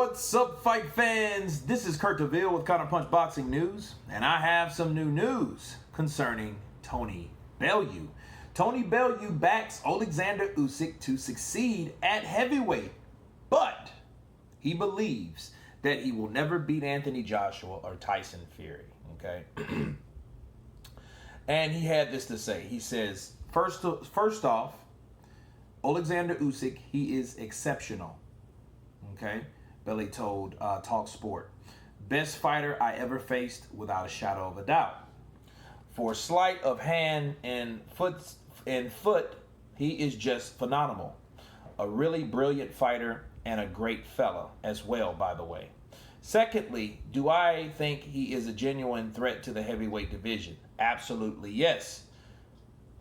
What's up, fight fans? This is Kurt DeVille with Counterpunch Boxing News, and I have some new news concerning Tony Bellew. Tony Bellew backs Oleksandr Usyk to succeed at heavyweight, but he believes that he will never beat Anthony Joshua or Tyson Fury, okay? And he had this to say. He says, first off, Oleksandr Usyk, he is exceptional, okay? Bellew told Talk Sport. Best fighter I ever faced without a shadow of a doubt. For sleight of hand and foot, he is just phenomenal. A really brilliant fighter and a great fella as well, by the way. Secondly, do I think he is a genuine threat to the heavyweight division? Absolutely yes.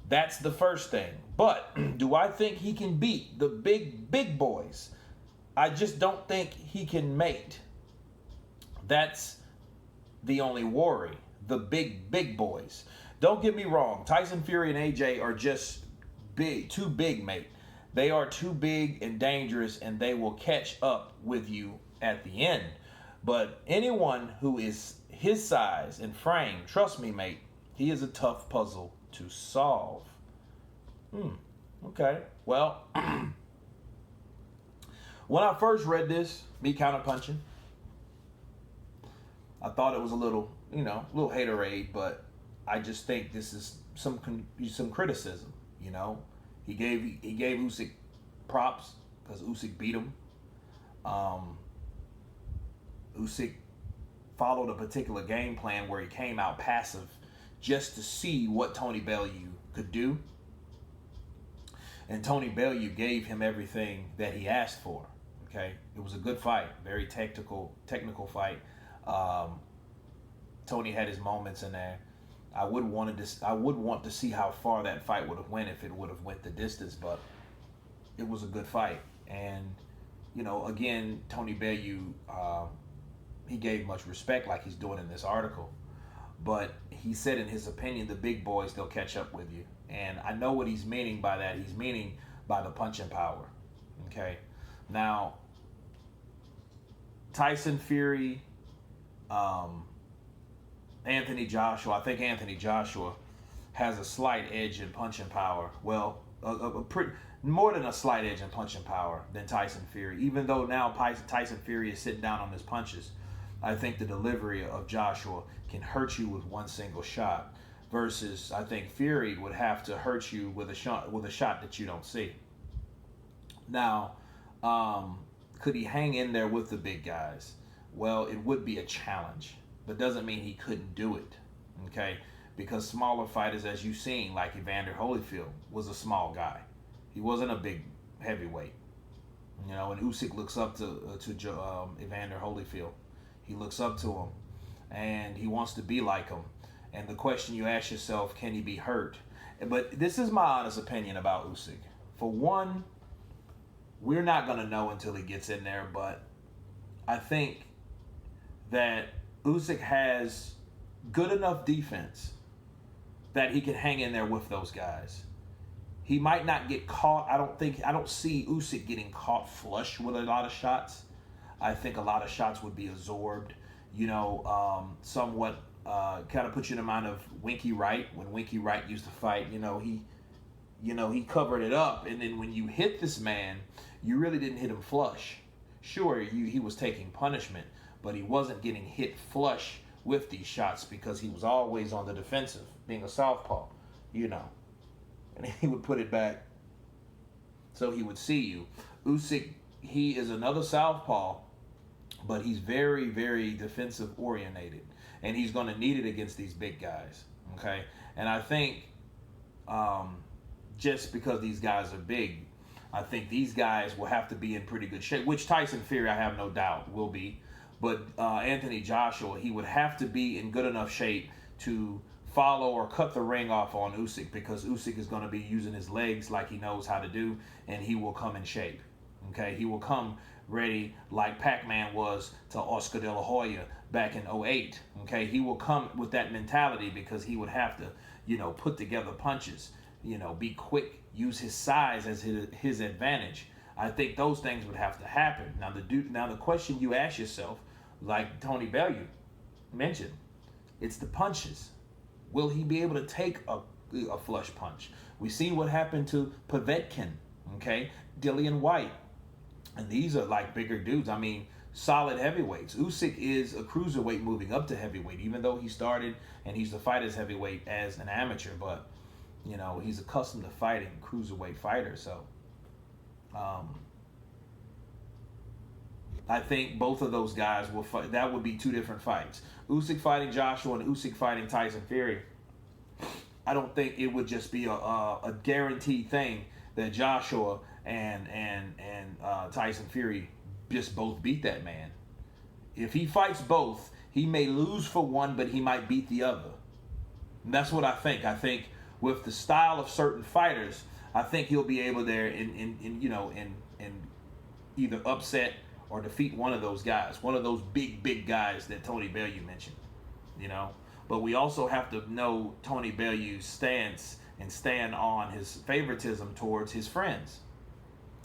That's the first thing. But do I think he can beat the big boys? I just don't think he can mate. That's the only worry. The big boys. Don't get me wrong. Tyson Fury and AJ are just big, too big, mate. They are too big and dangerous, and they will catch up with you at the end. But anyone who is his size and frame, trust me, mate, he is a tough puzzle to solve. Okay. Well, when I first read this, me counterpunching, I thought it was a little haterade, but I just think this is some criticism. He gave Usyk props because Usyk beat him. Usyk followed a particular game plan where he came out passive just to see what Tony Bellew could do. And Tony Bellew gave him everything that he asked for. Okay, it was a good fight, very technical fight. Tony had his moments in there. I would want to see how far that fight would have went if it would have went the distance, but it was a good fight. And again, Tony Bellew, he gave much respect, like he's doing in this article. But he said, in his opinion, the big boys, they'll catch up with you. And I know what he's meaning by that. He's meaning by the punching power. Okay. Now, Tyson Fury, Anthony Joshua. I think Anthony Joshua has a slight edge in punching power. Well, more than a slight edge in punching power than Tyson Fury. Even though now Tyson Fury is sitting down on his punches, I think the delivery of Joshua can hurt you with one single shot, versus I think Fury would have to hurt you with a shot that you don't see. Now, could he hang in there with the big guys? Well, it would be a challenge, but doesn't mean he couldn't do it, okay? Because smaller fighters, as you've seen, like Evander Holyfield, was a small guy. He wasn't a big heavyweight, and Usyk looks up to Evander Holyfield. He looks up to him, and he wants to be like him. And the question you ask yourself, can he be hurt? But this is my honest opinion about Usyk. For one, we're not going to know until he gets in there, but I think that Usyk has good enough defense that he can hang in there with those guys. He might not get caught. I don't see Usyk getting caught flush with a lot of shots. I think a lot of shots would be absorbed, somewhat kind of put you in the mind of Winky Wright. When Winky Wright used to fight, he covered it up, and then when you hit this man, you really didn't hit him flush. Sure, he was taking punishment, but he wasn't getting hit flush with these shots because he was always on the defensive, being a southpaw, and he would put it back so he would see you. Usyk, he is another southpaw, but he's very, very defensive orientated, and he's going to need it against these big guys, okay? And I think just because these guys are big, I think these guys will have to be in pretty good shape, which Tyson Fury, I have no doubt, will be. But Anthony Joshua, he would have to be in good enough shape to follow or cut the ring off on Usyk, because Usyk is going to be using his legs like he knows how to do, and he will come in shape. Okay, he will come ready like Pac-Man was to Oscar De La Hoya back in 2008. Okay, he will come with that mentality because he would have to, put together punches, be quick, use his size as his advantage. I think those things would have to happen. Now the question you ask yourself, like Tony Bellew mentioned, it's the punches. Will he be able to take a flush punch? We see what happened to Povetkin, okay, Dillian White, and these are like bigger dudes. I mean, solid heavyweights. Usyk is a cruiserweight moving up to heavyweight, even though he started and he's the fight as heavyweight as an amateur, but you know, he's accustomed to fighting cruiserweight fighters. So I think both of those guys will fight. That would be two different fights. Usyk fighting Joshua and Usyk fighting Tyson Fury. I don't think it would just be a guaranteed thing that Joshua and Tyson Fury just both beat that man. If he fights both, he may lose for one, but he might beat the other. And that's what I think. I think with the style of certain fighters, I think he'll be able there in either upset or defeat one of those guys, one of those big guys that Tony Bellew mentioned, you know. But we also have to know Tony Bellew's stance and stand on his favoritism towards his friends.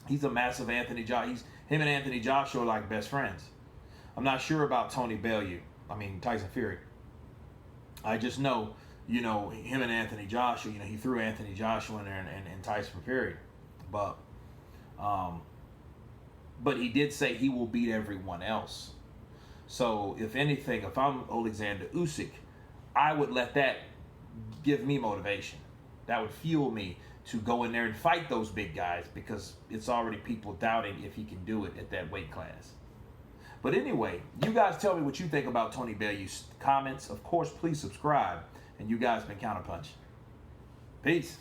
He's a massive him and Anthony Joshua are like best friends. I'm not sure about Tyson Fury. I just know, you know, him and Anthony Joshua, you know, he threw Anthony Joshua in there and Tyson Fury. But he did say he will beat everyone else. So if anything, if I'm Oleksandr Usyk, I would let that give me motivation. That would fuel me to go in there and fight those big guys, because it's already people doubting if he can do it at that weight class. But anyway, you guys tell me what you think about Tony Bellew's comments. Of course, please subscribe. And you guys been Counterpunch. Peace.